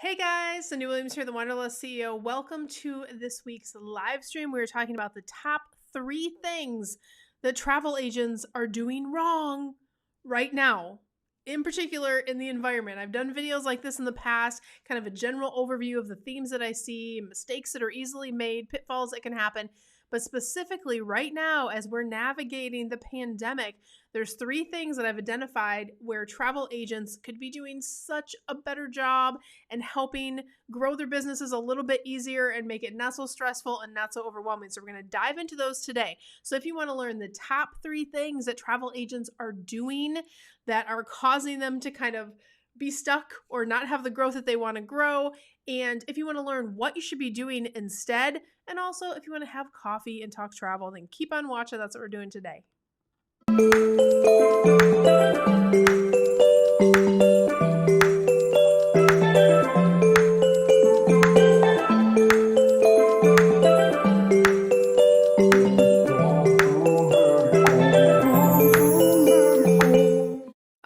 Hey guys, Cyndi Williams here, the Wanderlust CEO. Welcome to this week's live stream. We're talking about the top 3 things that travel agents are doing wrong right now, in particular in the environment. I've done videos like this in the past, kind of a general overview of the themes that I see, mistakes that are easily made, pitfalls that can happen. But specifically right now, as we're navigating the pandemic, there's 3 things that I've identified where travel agents could be doing such a better job and helping grow their businesses a little bit easier and make it not so stressful and not so overwhelming. So we're going to dive into those today. So if you want to learn the top 3 things that travel agents are doing that are causing them to kind of be stuck or not have the growth that they want to grow, and if you want to learn what you should be doing instead, and also if you want to have coffee and talk travel, then keep on watching. That's what we're doing today.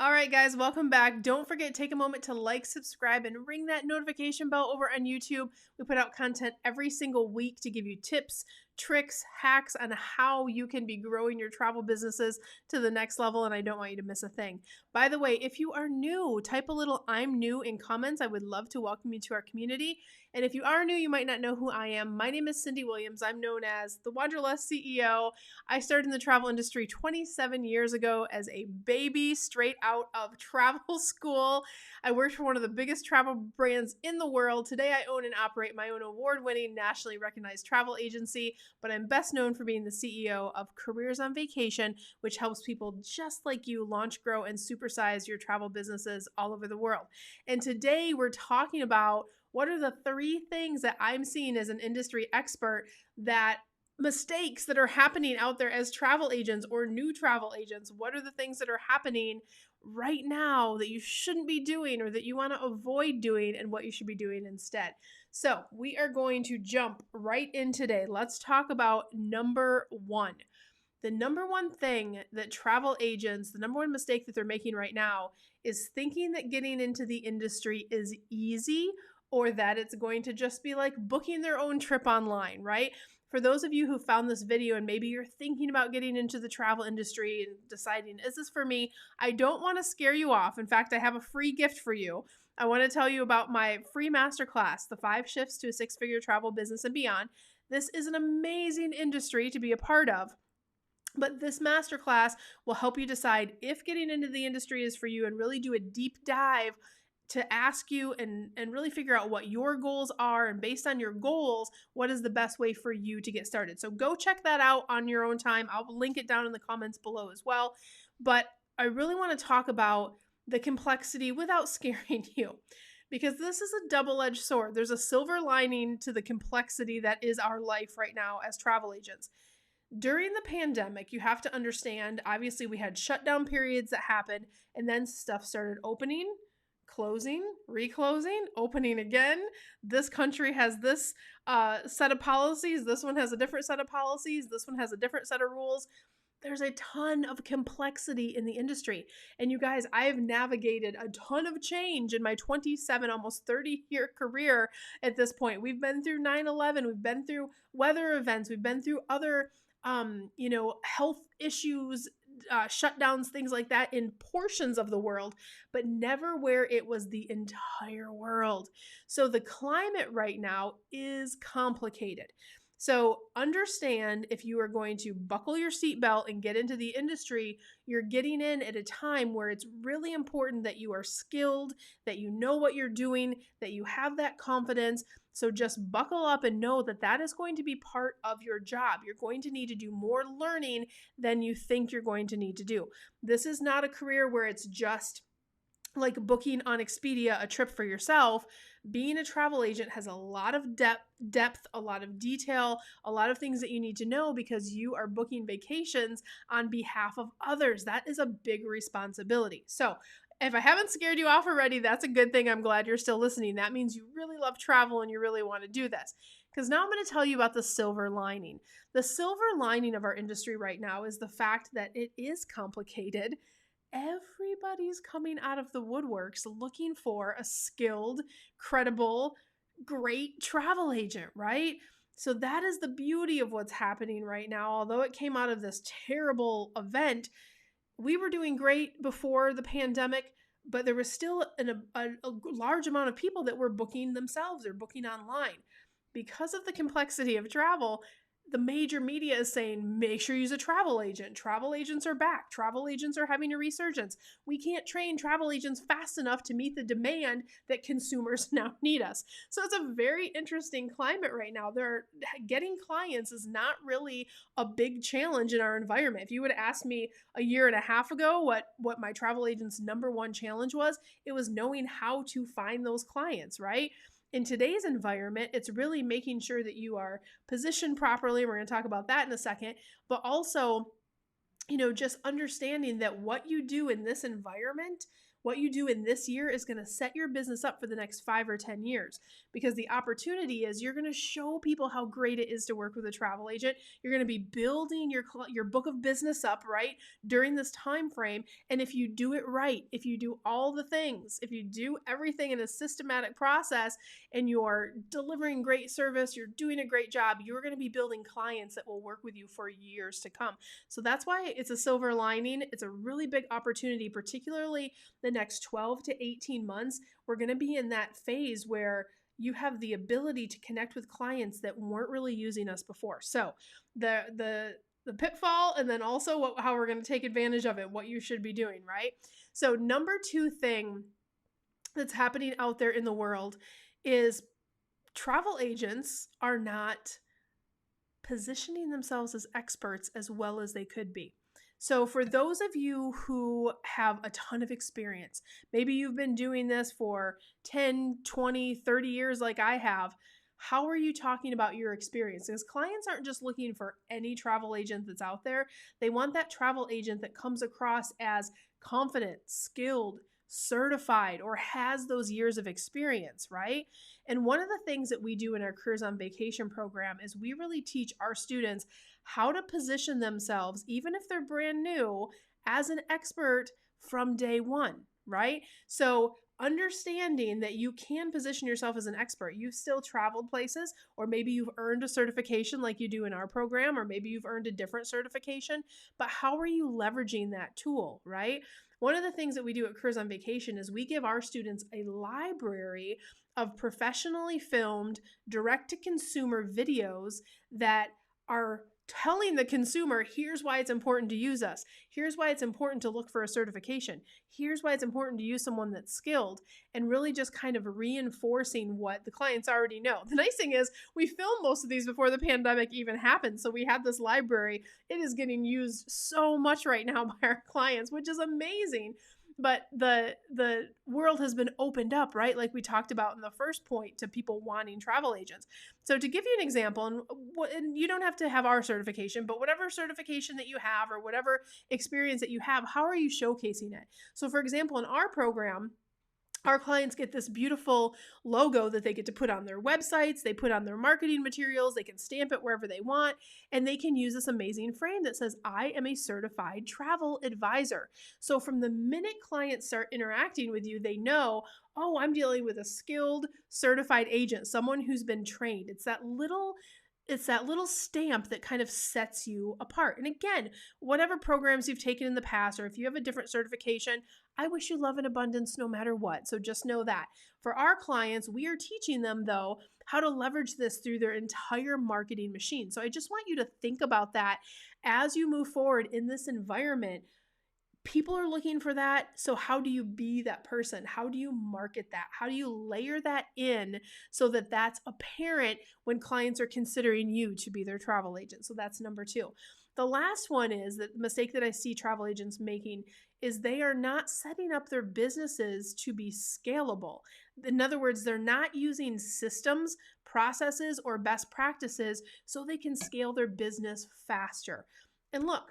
All right, guys, welcome back. Don't forget, take a moment to like, subscribe, and ring that notification bell over on YouTube. We put out content every single week to give you tips, tricks, hacks on how you can be growing your travel businesses to the next level, and I don't want you to miss a thing. By the way, if you are new, type a little "I'm new" in comments. I would love to welcome you to our community. And if you are new, you might not know who I am. My name is Cyndi Williams. I'm known as the Wanderlust CEO. I started in the travel industry 27 years ago as a baby straight out of travel school. I worked for one of the biggest travel brands in the world. Today, I own and operate my own award-winning, nationally recognized travel agency, but I'm best known for being the CEO of Careers on Vacation, which helps people just like you launch, grow, and supersize your travel businesses all over the world. And today, we're talking about what are the 3 things that I'm seeing as an industry expert that mistakes that are happening out there as travel agents or new travel agents. What are the things that are happening right now that you shouldn't be doing or that you want to avoid doing, and what you should be doing instead? So we are going to jump right in today. Let's talk about number 1. The number 1 thing that travel agents, the number 1 mistake that they're making right now is thinking that getting into the industry is easy, or that it's going to just be like booking their own trip online, right? For those of you who found this video and maybe you're thinking about getting into the travel industry and deciding, is this for me? I don't want to scare you off. In fact, I have a free gift for you. I want to tell you about my free masterclass, the 5 Shifts to a 6-Figure Travel Business and Beyond. This is an amazing industry to be a part of. But this masterclass will help you decide if getting into the industry is for you and really do a deep dive to ask you and really figure out what your goals are. And based on your goals, what is the best way for you to get started? So go check that out on your own time. I'll link it down in the comments below as well. But I really want to talk about the complexity without scaring you, because this is a double-edged sword. There's a silver lining to the complexity that is our life right now as travel agents. During the pandemic, you have to understand, obviously we had shutdown periods that happened, and then stuff started opening, closing, reclosing, opening again. This country has this set of policies. This one has a different set of policies. This one has a different set of rules. There's a ton of complexity in the industry. And you guys, I have navigated a ton of change in my 27, almost 30-year career at this point. We've been through 9/11. We've been through weather events. We've been through other health issues, shutdowns, things like that in portions of the world, but never where it was the entire world. So the climate right now is complicated. So understand, if you are going to buckle your seatbelt and get into the industry, you're getting in at a time where it's really important that you are skilled, that you know what you're doing, that you have that confidence. So just buckle up and know that that is going to be part of your job. You're going to need to do more learning than you think you're going to need to do. This is not a career where it's just like booking on Expedia a trip for yourself. Being a travel agent has a lot of depth, a lot of detail, a lot of things that you need to know, because you are booking vacations on behalf of others. That is a big responsibility. So if I haven't scared you off already, that's a good thing. I'm glad you're still listening. That means you really love travel and you really want to do this. Because now I'm going to tell you about the silver lining. The silver lining of our industry right now is the fact that it is complicated. everybody's coming out of the woodworks looking for a skilled, credible, great travel agent, right? So that is the beauty of what's happening right now. Although it came out of this terrible event, we were doing great before the pandemic, but there was still a large amount of people that were booking themselves or booking online. Because of the complexity of travel, the major media is saying, make sure you use a travel agent. Travel agents are back. Travel agents are having a resurgence. We can't train travel agents fast enough to meet the demand that consumers now need us. So it's a very interesting climate right now. Getting clients is not really a big challenge in our environment. If you would have asked me a year and a half ago what my travel agent's number one challenge was, it was knowing how to find those clients, right? In today's environment, it's really making sure that you are positioned properly. We're going to talk about that in a second, but also, just understanding that what you do in this environment, what you do in this year is going to set your business up for the next 5 or 10 years, because the opportunity is you're going to show people how great it is to work with a travel agent. You're going to be building your book of business up, right, during this time frame. And if you do it right, if you do all the things, if you do everything in a systematic process and you're delivering great service, you're doing a great job, you're going to be building clients that will work with you for years to come. So that's why it's a silver lining. It's a really big opportunity, particularly the next 12 to 18 months. We're going to be in that phase where you have the ability to connect with clients that weren't really using us before. So the pitfall, and then also how we're going to take advantage of it, what you should be doing, right? So number 2 thing that's happening out there in the world is travel agents are not positioning themselves as experts as well as they could be. So for those of you who have a ton of experience, maybe you've been doing this for 10, 20, 30 years like I have, how are you talking about your experience? Because clients aren't just looking for any travel agent that's out there. They want that travel agent that comes across as confident, skilled, certified, or has those years of experience, right? And one of the things that we do in our Careers on Vacation program is we really teach our students how to position themselves, even if they're brand new, as an expert from day one, right? So understanding that you can position yourself as an expert. You've still traveled places, or maybe you've earned a certification like you do in our program, or maybe you've earned a different certification, but how are you leveraging that tool, right? One of the things that we do at Careers on Vacation is we give our students a library of professionally filmed direct-to-consumer videos that are telling the consumer, here's why it's important to use us. Here's why it's important to look for a certification. Here's why it's important to use someone that's skilled, and really just kind of reinforcing what the clients already know. The nice thing is we filmed most of these before the pandemic even happened. So we had this library. It is getting used so much right now by our clients, which is amazing. But the world has been opened up, right? Like we talked about in the first point, to people wanting travel agents. So to give you an example, and you don't have to have our certification, but whatever certification that you have or whatever experience that you have, how are you showcasing it? So for example, in our program, our clients get this beautiful logo that they get to put on their websites, they put on their marketing materials, they can stamp it wherever they want, and they can use this amazing frame that says, I am a certified travel advisor. So from the minute clients start interacting with you, they know, oh, I'm dealing with a skilled, certified agent, someone who's been trained. It's that little stamp that kind of sets you apart. And again, whatever programs you've taken in the past, or if you have a different certification, I wish you love and abundance no matter what. So just know that. For our clients, we are teaching them, though, how to leverage this through their entire marketing machine. So I just want you to think about that as you move forward in this environment. People are looking for that. So how do you be that person? How do you market that? How do you layer that in so that that's apparent when clients are considering you to be their travel agent? So that's number 2. The last one is that the mistake that I see travel agents making is they are not setting up their businesses to be scalable. In other words, they're not using systems, processes, or best practices so they can scale their business faster. And look,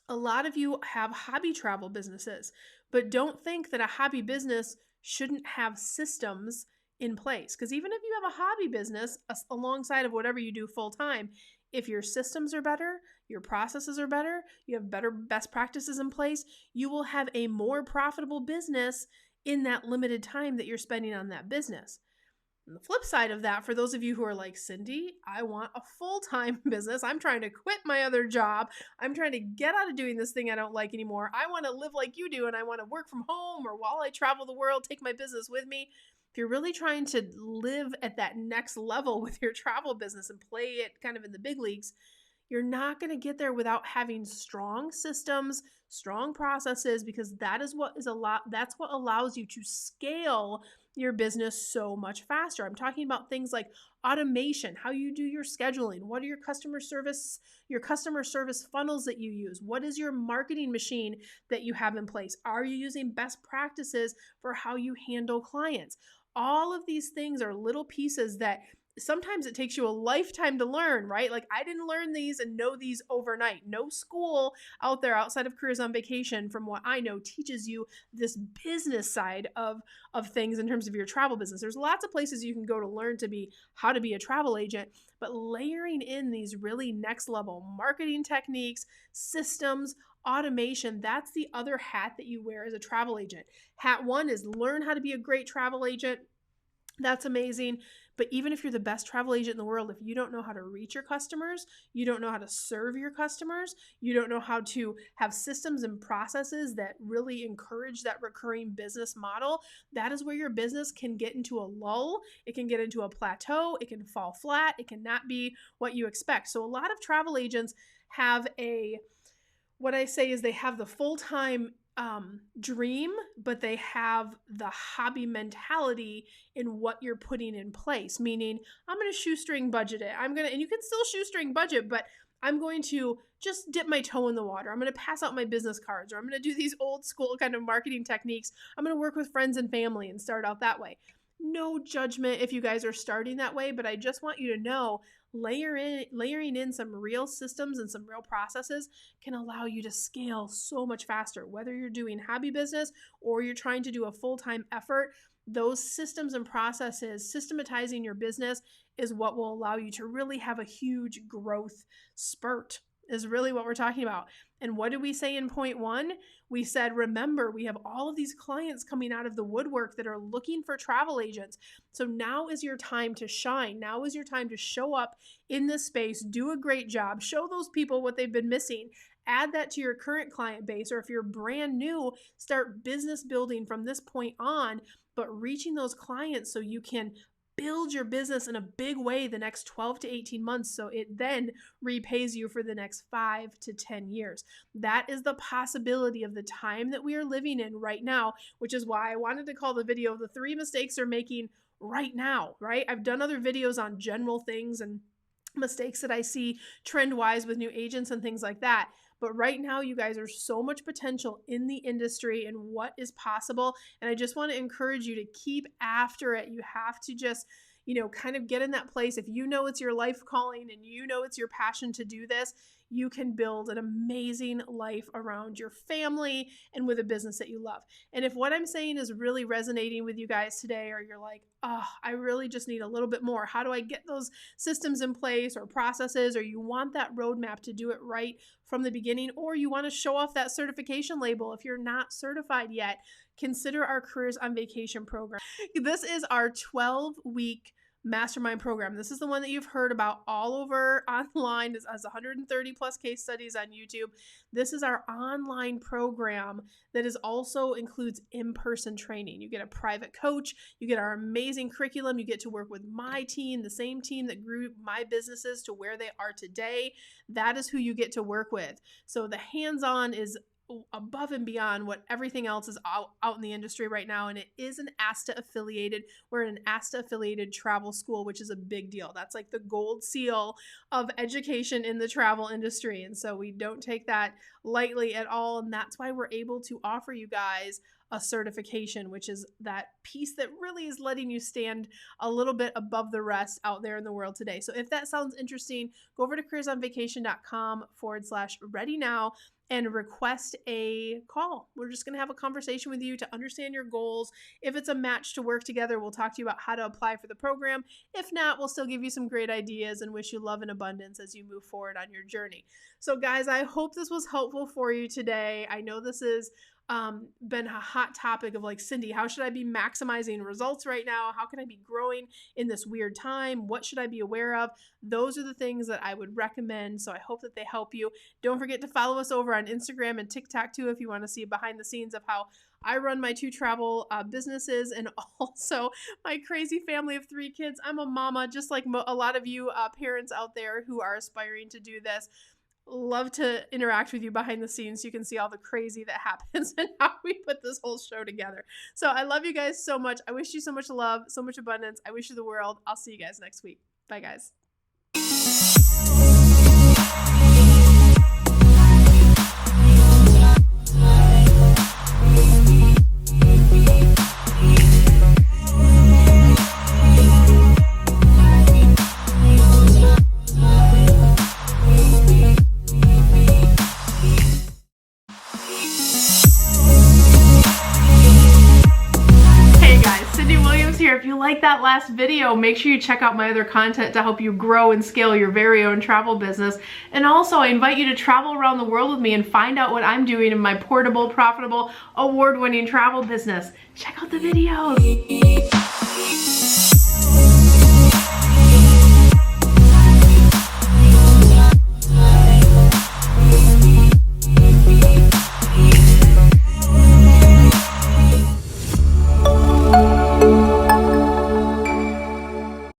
a lot of you have hobby travel businesses, but don't think that a hobby business shouldn't have systems in place. Because even if you have a hobby business alongside of whatever you do full time, if your systems are better, your processes are better, you have better best practices in place, you will have a more profitable business in that limited time that you're spending on that business. And the flip side of that, for those of you who are like, Cyndi, I want a full-time business. I'm trying to quit my other job. I'm trying to get out of doing this thing I don't like anymore. I want to live like you do, and I want to work from home, or while I travel the world, take my business with me. If you're really trying to live at that next level with your travel business and play it kind of in the big leagues, you're not going to get there without having strong systems, strong processes, because that's what allows you to scale your business so much faster. I'm talking about things like automation, how you do your scheduling, what are your customer service funnels that you use? What is your marketing machine that you have in place? Are you using best practices for how you handle clients? All of these things are little pieces that sometimes it takes you a lifetime to learn, right? Like, I didn't learn these and know these overnight. No school out there outside of Careers on Vacation, from what I know, teaches you this business side of things in terms of your travel business. There's lots of places you can go to learn how to be a travel agent, but layering in these really next level marketing techniques, systems, automation, that's the other hat that you wear as a travel agent. Hat one is learn how to be a great travel agent. That's amazing. But even if you're the best travel agent in the world, if you don't know how to reach your customers, you don't know how to serve your customers, you don't know how to have systems and processes that really encourage that recurring business model, that is where your business can get into a lull. It can get into a plateau. It can fall flat. It cannot be what you expect. So a lot of travel agents have what I say is they have the full-time dream, but they have the hobby mentality in what you're putting in place. Meaning, I'm going to shoestring budget it. And you can still shoestring budget, but I'm going to just dip my toe in the water. I'm going to pass out my business cards, or I'm going to do these old school kind of marketing techniques. I'm going to work with friends and family and start out that way. No judgment if you guys are starting that way, but I just want you to know, layering in some real systems and some real processes can allow you to scale so much faster. Whether you're doing hobby business or you're trying to do a full-time effort, those systems and processes, systematizing your business, is what will allow you to really have a huge growth spurt, is really what we're talking about. And what did we say in point one? We said, remember, we have all of these clients coming out of the woodwork that are looking for travel agents. So now is your time to shine. Now is your time to show up in this space, do a great job, show those people what they've been missing. Add that to your current client base, or if you're brand new, start business building from this point on, but reaching those clients so you can build your business in a big way the next 12 to 18 months, so it then repays you for the next 5 to 10 years. That is the possibility of the time that we are living in right now, which is why I wanted to call the video The 3 Mistakes You're Making Right Now, right? I've done other videos on general things and mistakes that I see trend-wise with new agents and things like that. But right now, you guys, are so much potential in the industry and what is possible. And I just want to encourage you to keep after it. You have to just, kind of get in that place. If you know it's your life calling and you know it's your passion to do this, you can build an amazing life around your family and with a business that you love. And if what I'm saying is really resonating with you guys today, or you're like, oh, I really just need a little bit more, how do I get those systems in place or processes, or you want that roadmap to do it right from the beginning, or you want to show off that certification label if you're not certified yet, consider our Careers on Vacation program. This is our 12-week mastermind program. This is the one that you've heard about all over online. It has 130 plus case studies on YouTube. This is our online program that also includes in-person training. You get a private coach, you get our amazing curriculum, you get to work with my team, the same team that grew my businesses to where they are today. That is who you get to work with. So the hands-on is above and beyond what everything else is out in the industry right now. And it is an ASTA affiliated. We're an ASTA affiliated travel school, which is a big deal. That's like the gold seal of education in the travel industry. And so we don't take that lightly at all. And that's why we're able to offer you guys a certification, which is that piece that really is letting you stand a little bit above the rest out there in the world today. So if that sounds interesting, go over to careersonvacation.com/ready now. and request a call. We're just going to have a conversation with you to understand your goals. If it's a match to work together, we'll talk to you about how to apply for the program. If not, we'll still give you some great ideas and wish you love and abundance as you move forward on your journey. So guys, I hope this was helpful for you today. I know this is been a hot topic of like, Cyndi, how should I be maximizing results right now? How can I be growing in this weird time? What should I be aware of? Those are the things that I would recommend. So I hope that they help you. Don't forget to follow us over on Instagram and TikTok too, if you want to see behind the scenes of how I run my 2 travel businesses and also my crazy family of 3 kids. I'm a mama, just like a lot of you parents out there who are aspiring to do this. Love to interact with you behind the scenes so you can see all the crazy that happens and how we put this whole show together. So I love you guys so much. I wish you so much love, so much abundance. I wish you the world. I'll see you guys next week. Bye, guys. If you like that last video, make sure you check out my other content to help you grow and scale your very own travel business. And also, I invite you to travel around the world with me and find out what I'm doing in my portable, profitable, award-winning travel business. Check out the videos.